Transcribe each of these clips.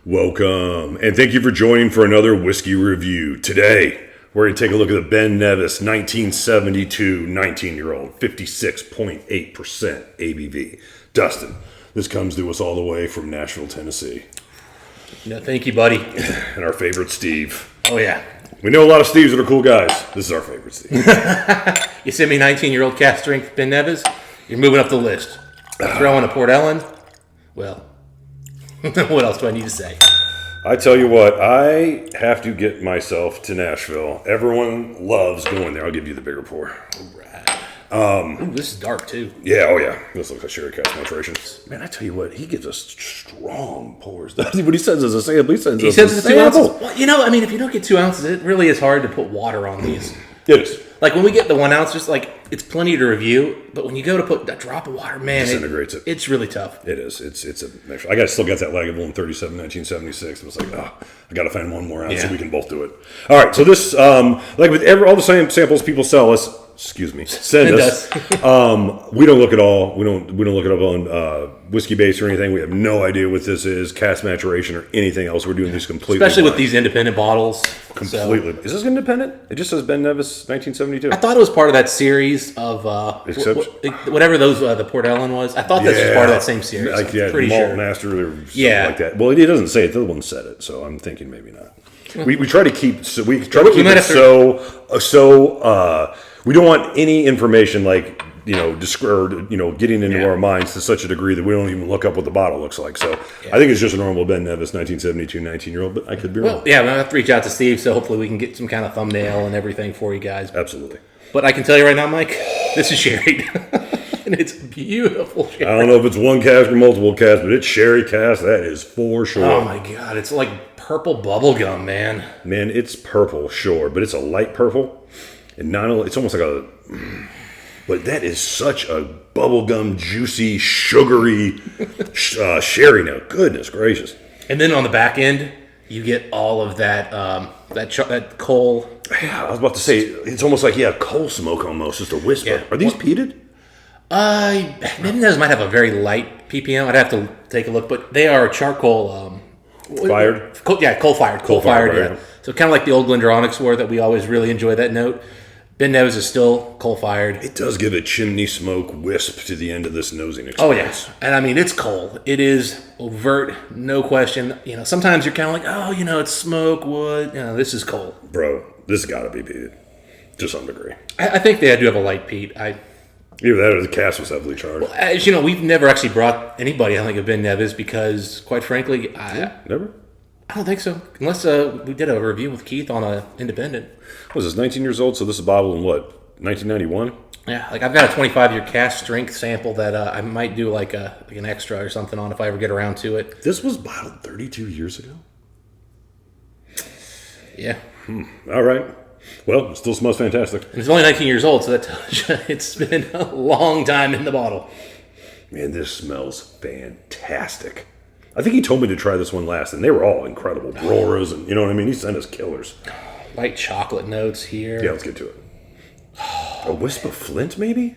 Welcome, and thank you for joining for another whiskey review. Today, we're going to take a look at the Ben Nevis 1972 19-year-old, 56.8% ABV. Dustin, this comes to us all the way from Nashville, Tennessee. No, thank you, buddy. And our favorite Steve. Oh, yeah. We know a lot of Steves that are cool guys. This is our favorite Steve. You sent me 19-year-old cast strength Ben Nevis, you're moving up the list. Throw in a Port Ellen, well, what else do I need to say? I tell you what, I have to get myself to Nashville. Everyone loves going there. I'll give you the bigger pour. Right. Ooh, this is dark, too. Yeah, oh yeah. This looks like sherry cask maturation. Man, I tell you what, he gives us strong pours. What he sends us a sample, he sends us a sample. 2 ounces. Well, you know, I mean, if you don't get 2 ounces, it really is hard to put water on these. It is. Like, when we get the 1 ounce, just like, it's plenty to review, but when you go to put a drop of water, man, Disintegrates it. It's really tough. It is. It's a. I still got that Lagavulin 37 1976. It was like, I got to find one more ounce so we can both do it. All right, so this, like with all the same samples people sell us, send us. We don't look at all. We don't look it up on Whiskey Base or anything. We have no idea what this is, cask maturation or anything else. We're doing these completely, especially with these independent bottles. Completely. So. Is this independent? It just says Ben Nevis 1972. I thought it was part of that series of whatever those the Port Ellen was. I thought this was part of that same series. Like pretty Malt sure. Master or something like that. Well, it doesn't say it. The other one said it, so I'm thinking maybe not. We try to keep it so. We don't want any information like, getting into our minds to such a degree that we don't even look up what the bottle looks like. So I think it's just a normal Ben Nevis 1972 19-year-old, but I could be wrong. Well, yeah, I'm going to have to reach out to Steve, so hopefully we can get some kind of thumbnail and everything for you guys. Absolutely. But I can tell you right now, Mike, this is sherry. And it's beautiful sherry. I don't know if it's one cask or multiple casks, but it's sherry cask, that is for sure. Oh, my God. It's like purple bubble gum, man. Man, it's purple, sure, but it's a light purple. And not only, it's almost like but that is such a bubblegum, juicy, sugary sherry note. Goodness gracious. And then on the back end, you get all of that coal. Yeah, I was about to say, it's almost like, coal smoke almost, just a whisper. Yeah. Are these peated? Maybe those might have a very light ppm. I'd have to take a look, but they are charcoal. Fired? Coal-fired. Coal-fired, yeah. So kind of like the old Glendronachs were that we always really enjoy that note. Ben Nevis is still coal-fired. It does give a chimney smoke wisp to the end of this nosing experience. Oh, yes. And I mean, it's coal. It is overt, no question. Sometimes you're kind of like, it's smoke, wood. This is coal. Bro, this has got to be peated to some degree. I think they do have a light peat. Either that or the cask was heavily charged. Well, as you know, we've never actually brought anybody, I think, of Ben Nevis because, quite frankly, never? I don't think so. Unless we did a review with Keith on an independent. What was this, 19 years old? So this is a bottle in what, 1991? Yeah, like I've got a 25-year cask strength sample that I might do like an extra or something on if I ever get around to it. This was bottled 32 years ago? Yeah. All right. Well, it still smells fantastic. And it's only 19 years old, so that tells you it's been a long time in the bottle. Man, this smells fantastic. I think he told me to try this one last, and they were all incredible. Auroras, and you know what I mean? He sent us killers. Light chocolate notes here. Yeah, let's get to it. A wisp of Flint, maybe?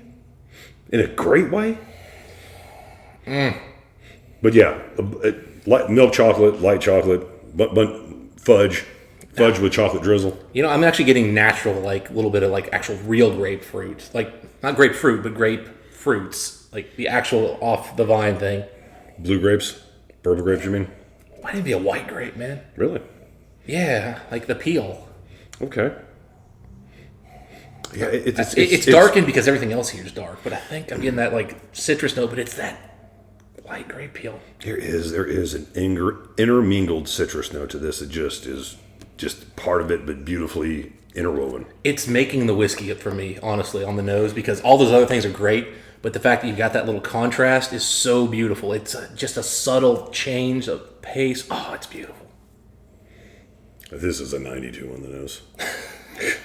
In a great way? But yeah, milk chocolate, light chocolate, but fudge with chocolate drizzle. I'm actually getting natural, like a little bit of like actual real grapefruit. Like, not grapefruit, but grapefruits. Like the actual off the vine thing. Blue grapes? Purple grapes, you mean? Why didn't it be a white grape, man? Really? Yeah, like the peel. Okay. Yeah, it's darkened because everything else here is dark, but I think I'm getting that like citrus note, but it's that light grape peel. There is an intermingled citrus note to this. It just is part of it, but beautifully interwoven. It's making the whiskey for me, honestly, on the nose, because all those other things are great. But the fact that you've got that little contrast is so beautiful. It's just a subtle change of pace. Oh, it's beautiful. This is a 92 on the nose.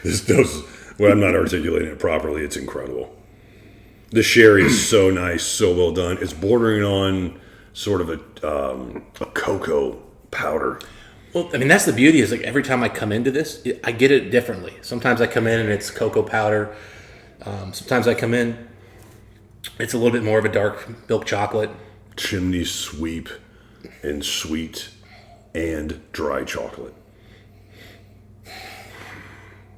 This nose, I'm not articulating it properly. It's incredible. The sherry is so nice, so well done. It's bordering on sort of a cocoa powder. Well, I mean, that's the beauty is like every time I come into this, I get it differently. Sometimes I come in and it's cocoa powder. Sometimes I come in, it's a little bit more of a dark milk chocolate. Chimney sweep and sweet. and dry chocolate.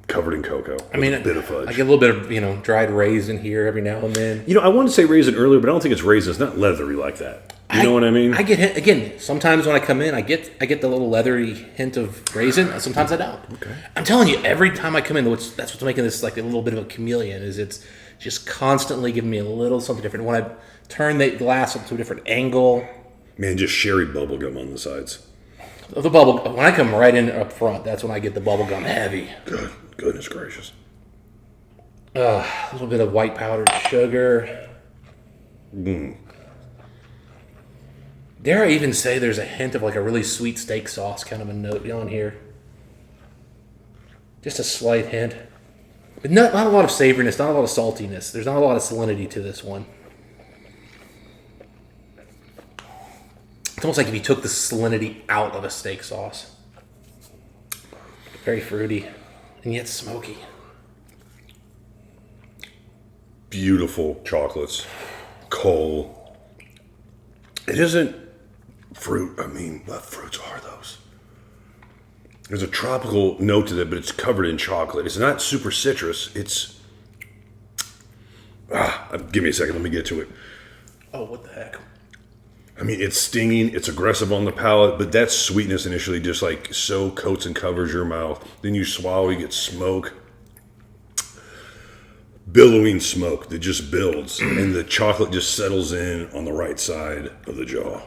Covered in cocoa. I mean, a bit of fudge. I get a little bit of, dried raisin here every now and then. I wanted to say raisin earlier, but I don't think it's raisin. It's not leathery like that. You know what I mean? I get, again, sometimes when I come in, I get the little leathery hint of raisin. Sometimes I don't. Okay. I'm telling you, every time I come in, that's what's making this like a little bit of a chameleon, is it's just constantly giving me a little something different. When I turn the glass up to a different angle. Man, just sherry bubblegum on the sides. The bubble, when I come right in up front, that's when I get the bubblegum heavy. Goodness gracious. A little bit of white powdered sugar. Dare I even say there's a hint of like a really sweet steak sauce kind of a note on here. Just a slight hint. But not a lot of savoriness, not a lot of saltiness. There's not a lot of salinity to this one. It's almost like if you took the salinity out of a steak sauce. Very fruity, and yet smoky. Beautiful chocolates. Coal. It isn't fruit. I mean, what fruits are those? There's a tropical note to it, but it's covered in chocolate. It's not super citrus. It's... give me a second. Let me get to it. Oh, what the heck? I mean, it's stinging. It's aggressive on the palate, but that sweetness initially just like so coats and covers your mouth. Then you swallow, you get smoke. Billowing smoke that just builds, and the chocolate just settles in on the right side of the jaw.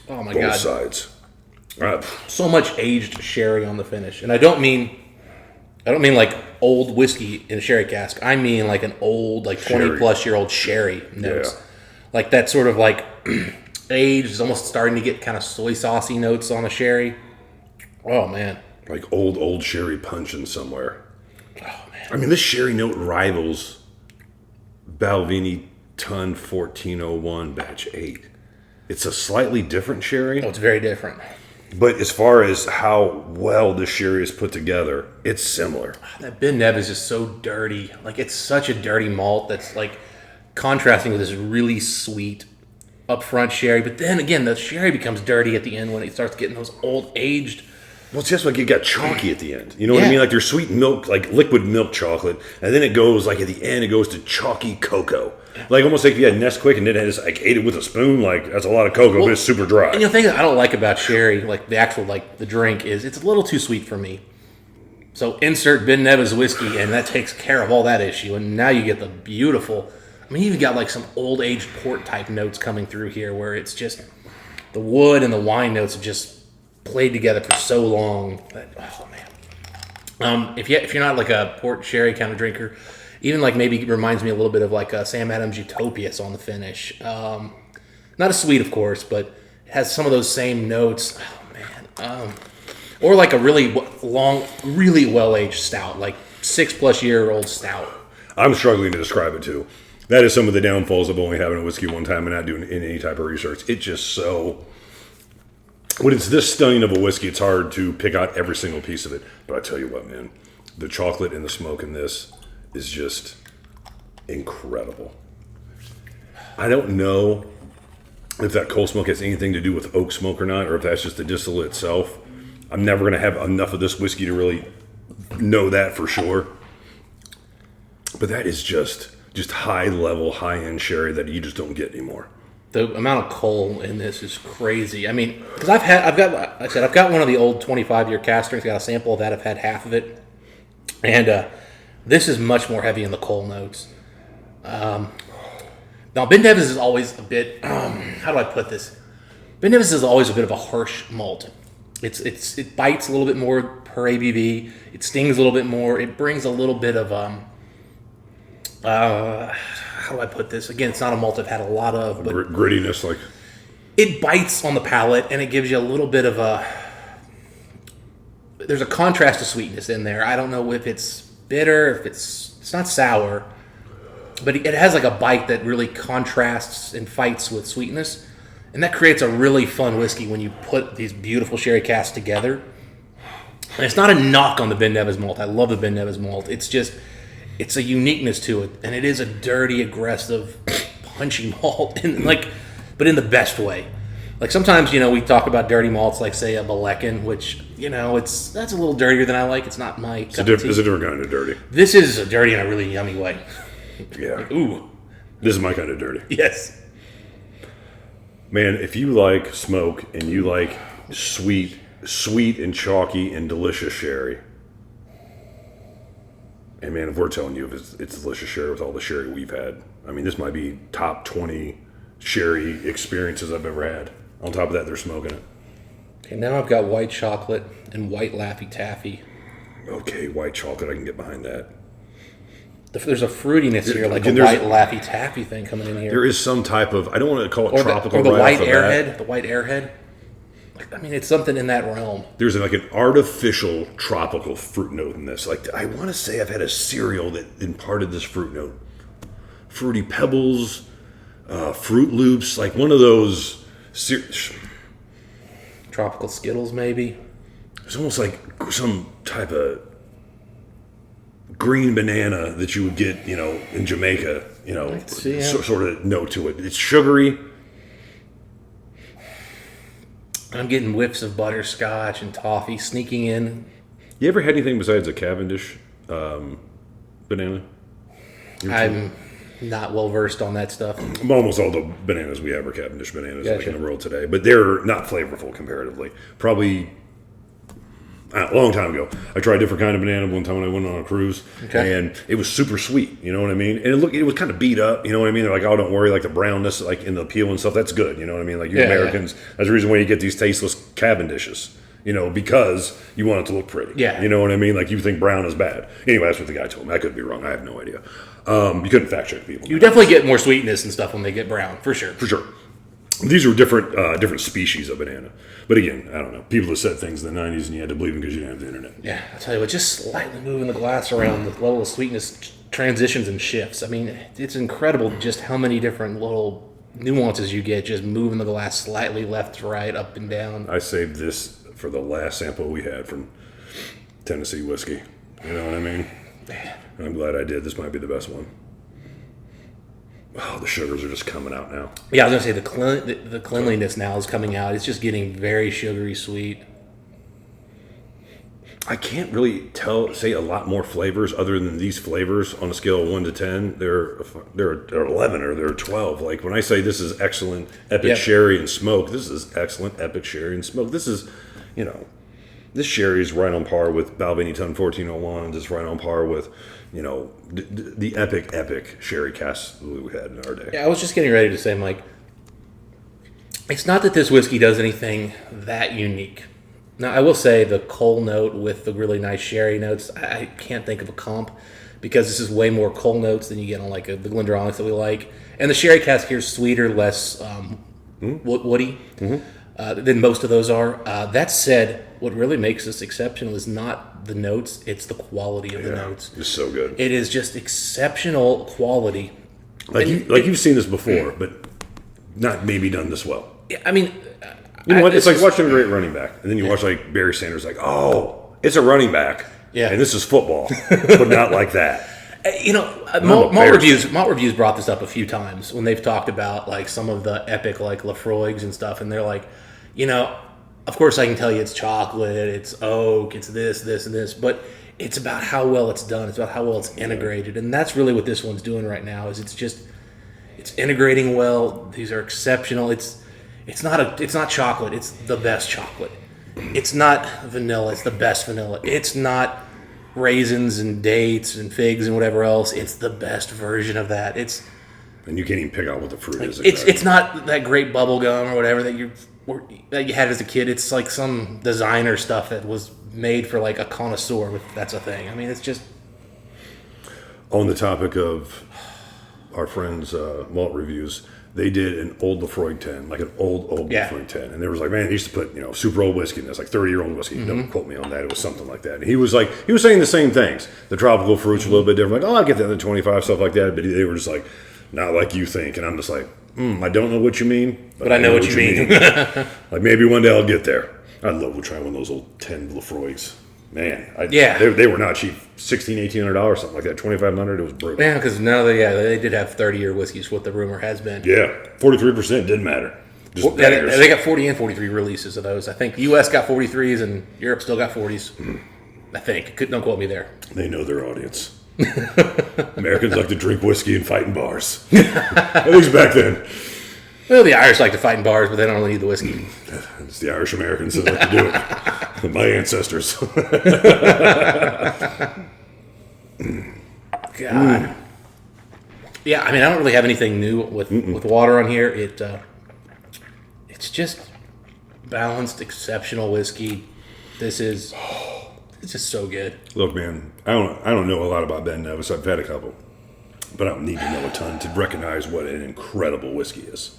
Oh my God. God. Both sides. So much aged sherry on the finish. And I don't mean like old whiskey in a sherry cask. I mean like an old, like 20 plus year old sherry notes. Yeah. Like that sort of like age is almost starting to get kind of soy saucy notes on the sherry. Oh man. Like old sherry punching somewhere. Oh man. I mean, this sherry note rivals Balvenie Ton 1401 Batch 8. It's a slightly different sherry. Oh, it's very different. But as far as how well the sherry is put together, it's similar. That Ben Nevis is so dirty. Like, it's such a dirty malt that's like contrasting with this really sweet upfront sherry. But then again, the sherry becomes dirty at the end when it starts getting those old aged. Well, it's just like it got chalky at the end. You know what I mean? Like there's sweet milk, like liquid milk chocolate, and then it goes like at the end, it goes to chalky cocoa. Like almost like if you had Nesquik and then just like ate it with a spoon. Like that's a lot of cocoa, but it's super dry. And the thing that I don't like about sherry, like the actual like the drink, is it's a little too sweet for me. So insert Ben Nevis whiskey, and that takes care of all that issue. And now you get the beautiful. I mean, you even got like some old aged port type notes coming through here, where it's just the wood and the wine notes have just played together for so long. But, oh man, if you're not like a port sherry kind of drinker, even like maybe it reminds me a little bit of like Sam Adams Utopias on the finish. Not as sweet, of course, but it has some of those same notes. Oh man, or like a really long, really well aged stout, like 6+ year old stout. I'm struggling to describe it too. That is some of the downfalls of only having a whiskey one time and not doing any type of research. It's just so. When it's this stunning of a whiskey, it's hard to pick out every single piece of it. But I tell you what, man, the chocolate and the smoke in this is just incredible. I don't know if that coal smoke has anything to do with oak smoke or not, or if that's just the distillate itself. I'm never going to have enough of this whiskey to really know that for sure. But that is just high level, high end sherry that you just don't get anymore. The amount of coal in this is crazy. I mean, because I've got one of the old 25-year cast strengths. Got a sample of that. I've had half of it, and this is much more heavy in the coal notes. Now, Ben Nevis is always a bit. How do I put this? Ben Nevis is always a bit of a harsh malt. It bites a little bit more per ABV. It stings a little bit more. It brings a little bit of how do I put this? Again, it's not a malt I've had a lot of, but grittiness, like it bites on the palate, and it gives you a little bit of a. There's a contrast to sweetness in there. I don't know if it's bitter, if it's not sour, but it has like a bite that really contrasts and fights with sweetness, and that creates a really fun whiskey when you put these beautiful sherry casks together. And it's not a knock on the Ben Nevis malt. I love the Ben Nevis malt. It's just. It's a uniqueness to it, and it is a dirty, aggressive, punchy malt, but in the best way. Like sometimes, we talk about dirty malts, like say a Balekin, which that's a little dirtier than I like. It's not my cup of tea. It's a different kind of dirty. This is a dirty in a really yummy way. Yeah. Like, ooh. This is my kind of dirty. Yes. Man, if you like smoke and you like sweet and chalky and delicious sherry, and man, if we're telling you it's delicious sherry with all the sherry we've had, I mean, this might be top 20 sherry experiences I've ever had. On top of that, they're smoking it. Okay, now I've got white chocolate and white Laffy Taffy. Okay, white chocolate, I can get behind that. There's a fruitiness here, like a white Laffy Taffy thing coming in here. There is some type of, I don't want to call it tropical. Or the white airhead. The white airhead. I mean, it's something in that realm. There's like an artificial tropical fruit note in this. Like, I want to say I've had a cereal that imparted this fruit note. Fruity Pebbles, Fruit Loops, like one of those. Tropical Skittles, maybe. It's almost like some type of green banana that you would get, in Jamaica, sort of note to it. It's sugary. I'm getting whiffs of butterscotch and toffee sneaking in. You ever had anything besides a Cavendish banana? I'm not well versed on that stuff. Almost all the bananas we have are Cavendish bananas like in the world today, but they're not flavorful comparatively. Probably a long time ago, I tried a different kind of banana one time when I went on a cruise, and it was super sweet. You know what I mean? And it was kind of beat up. You know what I mean? They're like, oh, don't worry, like the brownness, like in the peel and stuff, that's good. You know what I mean? Like you Americans, that's the reason why you get these tasteless Cavendishes. Because you want it to look pretty. Yeah. You know what I mean? Like you think brown is bad. Anyway, that's what the guy told me. I could be wrong. I have no idea. You couldn't fact check people. You definitely get more sweetness and stuff when they get brown, for sure. For sure. These were different species of banana. But again, I don't know. People have said things in the 90s and you had to believe them because you didn't have the internet. Yeah, I'll tell you what, just slightly moving the glass around, the level of sweetness transitions and shifts. I mean, it's incredible just how many different little nuances you get just moving the glass slightly left to right, up and down. I saved this for the last sample we had from Tennessee whiskey. You know what I mean? Man. I'm glad I did. This might be the best one. Oh, the sugars are just coming out now. Yeah, I was going to say the cleanliness now is coming out. It's just getting very sugary sweet. I can't really say a lot more flavors other than these flavors on a scale of 1 to 10. They're 11 or they're 12. Like when I say this is excellent epic sherry and smoke, this is excellent epic sherry and smoke. This is, this sherry is right on par with Balvenie Ton 1401. It's right on par with, the epic sherry casks we had in our day. Yeah, I was just getting ready to say, Mike, it's not that this whiskey does anything that unique. Now, I will say the coal note with the really nice sherry notes, I can't think of a comp because this is way more coal notes than you get on like the Glendronach that we like. And the sherry cask here is sweeter, less woody than most of those are. That said, what really makes this exceptional is not the notes, it's the quality of the notes. It's so good. It is just exceptional quality. You've seen this before, but not maybe done this well. I mean... You know what? It's like watching a great running back, and then you watch like Barry Sanders, like, oh, it's a running back, and this is football, but not like that. Malt Reviews brought this up a few times when they've talked about like some of the epic like Lafroigs and stuff, and they're like, of course I can tell you it's chocolate, it's oak, it's this, and this, but it's about how well it's done. It's about how well it's integrated, and that's really what this one's doing right now. Is it's integrating well. These are exceptional. It's not chocolate. It's the best chocolate. It's not vanilla. It's the best vanilla. It's not raisins and dates and figs and whatever else. It's the best version of that. And you can't even pick out what the fruit is. It's not that great bubble gum or whatever that you had as a kid. It's like some designer stuff that was made for like a connoisseur, if that's a thing. I mean, it's just... On the topic of our friends' malt reviews, they did an old Lafroig 10, like an old Lafroig 10. And there was like, man, they used to put, super old whiskey in this, like 30-year-old whiskey. Mm-hmm. Don't quote me on that. It was something like that. And he was saying the same things. The tropical fruits are a little bit different. Like, oh, I'll get that in the 25, stuff like that. But they were just like, not like you think. And I'm just like, I don't know what you mean. But I know what you mean. Like, maybe one day I'll get there. I'd love to try one of those old 10 Lafroigs. Man, they were not cheap. $1,600, $1,800, something like that. $2,500, it was brutal. Yeah, because now they did have 30-year whiskeys, what the rumor has been. Yeah, 43% didn't matter. Just Well, they got 40 and 43 releases of those. I think the U.S. got 43s and Europe still got 40s. I think. Don't quote me there. They know their audience. Americans like to drink whiskey and fight in bars. At least back then. Well, the Irish like to fight in bars, but they don't really need the whiskey. It's the Irish Americans that like to do it. My ancestors. God. Yeah, I mean, I don't really have anything new with water on here. It's just balanced, exceptional whiskey. It's just so good. Look, man, I don't know a lot about Ben Nevis. I've had a couple, but I don't need to know a ton to recognize what an incredible whiskey is.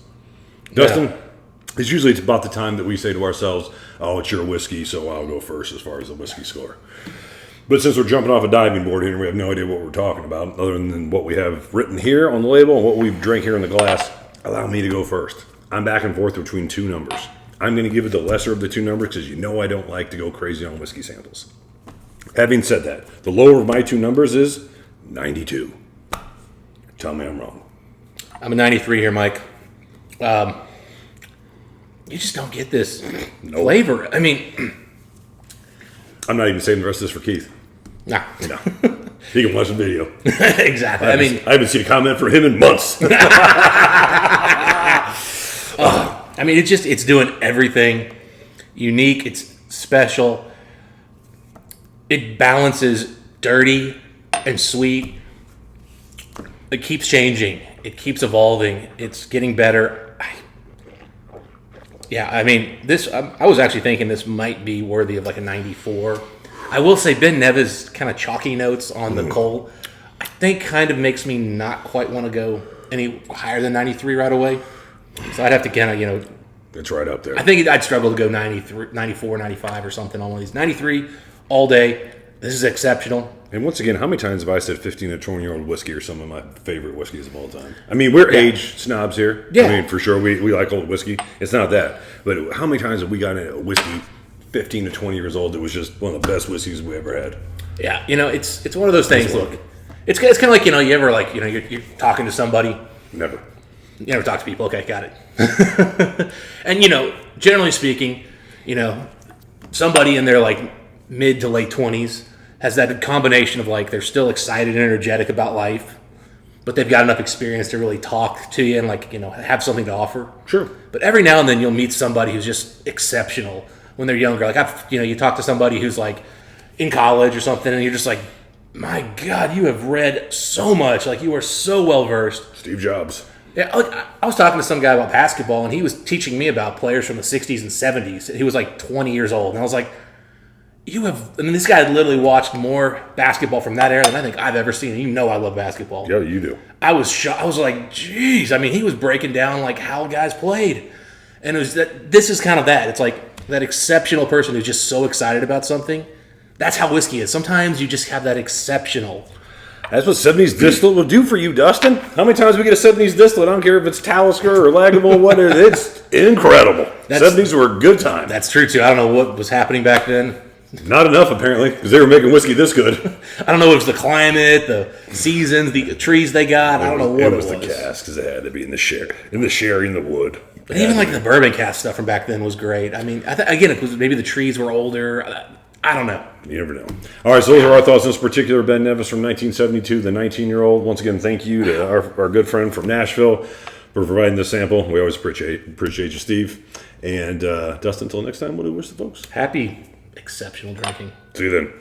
Dustin, it's usually about the time that we say to ourselves, "Oh, it's your whiskey, so I'll go first as far as the whiskey score." But since we're jumping off a diving board here and we have no idea what we're talking about, other than what we have written here on the label and what we've drank here in the glass, allow me to go first. I'm back and forth between two numbers. I'm going to give it the lesser of the two numbers because you know I don't like to go crazy on whiskey samples. Having said that, the lower of my two numbers is 92. Tell me I'm wrong. I'm a 93 here, Mike. You just don't get this flavor. I mean, I'm not even saving the rest of this for Keith. nah. No. He can watch the video. Exactly. I haven't seen a comment from him in months. I mean, it's doing everything unique. It's special. It balances dirty and sweet. It keeps changing. It keeps evolving. It's getting better. I mean, this. I was actually thinking this might be worthy of like a 94. I will say Ben Nevis kind of chalky notes on the coal. I think kind of makes me not quite want to go any higher than 93 right away. So I'd have to kind of, It's right up there. I think I'd struggle to go 93, 94, 95 or something on one of these. 93 all day. This is exceptional. And once again, how many times have I said 15 to 20-year-old whiskey are some of my favorite whiskeys of all time? I mean, we're age snobs here. Yeah. I mean, for sure, we like old whiskey. It's not that. But how many times have we gotten a whiskey 15 to 20 years old that was just one of the best whiskeys we ever had? Yeah, it's one of those things. Look, it's kind of like, you ever like, you're talking to somebody. Never. You never talk to people. Okay, got it. And, generally speaking, somebody in their like mid to late 20s has that combination of like they're still excited and energetic about life, but they've got enough experience to really talk to you and like, have something to offer. Sure. But every now and then you'll meet somebody who's just exceptional when they're younger. Like, you talk to somebody who's like in college or something and you're just like, my God, you have read so much. Like, you are so well versed. Steve Jobs. Yeah, I was talking to some guy about basketball, and he was teaching me about players from the 60s and 70s. He was like 20 years old, and I was like, this guy had literally watched more basketball from that era than I think I've ever seen. And I love basketball. Yeah, you do. I was shocked. I was like, geez. I mean, he was breaking down like how guys played. And it was this is kind of that. It's like that exceptional person who's just so excited about something. That's how whiskey is. Sometimes you just have that exceptional. That's what 70s distilled will do for you, Dustin. How many times we get a 70s distilled? I don't care if it's Talisker or Lagavulin, whatever. It's incredible. 70s were a good time. That's true, too. I don't know what was happening back then. Not enough, apparently, because they were making whiskey this good. I don't know if it was the climate, the seasons, the trees they got. I don't know what it was. It was the cask, because it had to be in the sherry, in the wood. But even like the bourbon cask stuff from back then was great. I mean, again, it was maybe the trees were older. I don't know. You never know. All right, so those are our thoughts on this particular Ben Nevis from 1972, the 19-year-old. Once again, thank you to our good friend from Nashville for providing this sample. We always appreciate you, Steve. And Dustin, until next time, what do we wish the folks? Happy, exceptional drinking. See you then.